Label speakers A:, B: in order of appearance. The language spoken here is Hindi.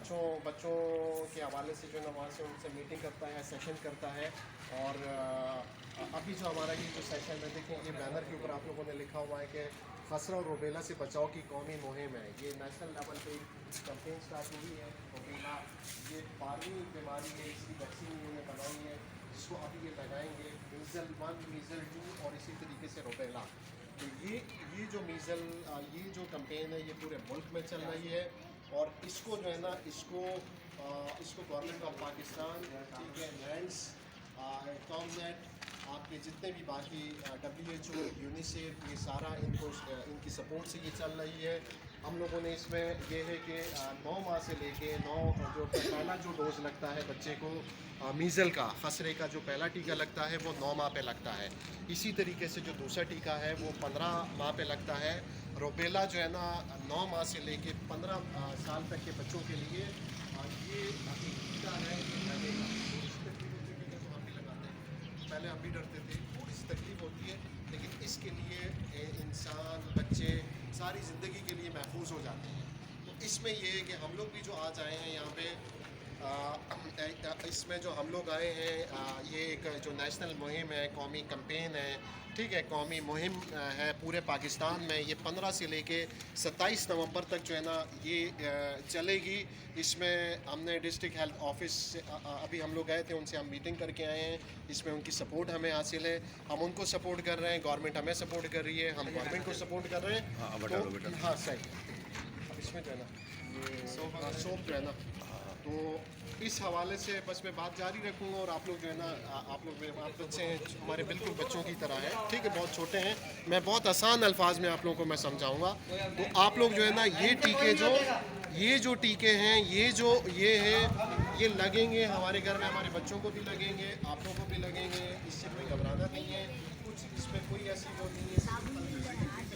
A: बच्चों के हवाले से जो है ना वहाँ से उनसे मीटिंग करता है, सेशन करता है। और अभी जो हमारा ये जो सेशन है, देखें ये बैनर के ऊपर आप लोगों ने लिखा हुआ है कि खसरा और रूबेला से बचाव की कौमी मुहिम है। ये नेशनल लेवल पे कैंपेन स्टार्ट हुई है। रूबेला ये 12वीं बीमारी है, इसकी वैक्सीन इन्होंने बनाई है जिसको अभी ये लगाएंगे। मीज़ल 1, मीज़ल 2 और इसी तरीके से रूबेला। तो ये जो ये जो कैंपेन है ये पूरे मुल्क में चल रही है। और इसको जो है ना इसको गवर्नमेंट ऑफ पाकिस्तान, ठीक है, नैंड्स, कॉमनेट, आपके जितने भी बाकी WHO, यूनिसेफ, ये सारा इनकी सपोर्ट से ये चल रही है। हम लोगों ने इसमें ये है कि 9 माह से लेके 9 जो पहला जो डोज़ लगता है बच्चे को मीज़ल का, खसरे का जो पहला टीका लगता है वो 9 माह पे लगता है। इसी तरीके से जो दूसरा टीका है वो 15 माह पे लगता है। रूबेला जो है ना 9 माह से लेके 15 साल तक के बच्चों के लिए ये टीका है, ये लगेगा। तो हम भी लगाते हैं, पहले हम भी डरते थे, थोड़ी सी तकलीफ होती है, लेकिन इसके लिए इंसान, बच्चे सारी ज़िंदगी के लिए महफूज हो जाते हैं। तो इसमें ये है कि हम लोग भी जो आज आए हैं यहाँ पे इसमें जो हम लोग आए हैं ये एक जो नेशनल मुहिम है, कौमी कैंपेन है, ठीक है, कौमी मुहिम है पूरे पाकिस्तान में। ये 15 से लेके 27 नवंबर तक जो है ना ये चलेगी। इसमें हमने डिस्ट्रिक्ट हेल्थ ऑफिस से अभी हम लोग गए थे, उनसे हम मीटिंग करके आए हैं। इसमें उनकी सपोर्ट हमें हासिल है, हम उनको सपोर्ट कर रहे हैं, गवर्नमेंट हमें सपोर्ट कर रही है, हम गवर्नमेंट को सपोर्ट कर रहे हैं। हाँ सही। अब इसमें जो है ना ये सोप जो है ना, तो इस हवाले से बस मैं बात जारी रखूँगा। और आप लोग जो है ना आप बच्चे हैं, हमारे बिल्कुल बच्चों की तरह हैं, ठीक है, बहुत छोटे हैं। मैं बहुत आसान अल्फाज में आप लोगों को मैं समझाऊँगा। तो आप लोग जो है ना ये जो टीके हैं, ये हैं, ये लगेंगे हमारे घर में, हमारे बच्चों को भी लगेंगे, आप लोगों को भी लगेंगे। इससे कोई घबराना नहीं है, कुछ इसमें कोई ऐसी वो नहीं है।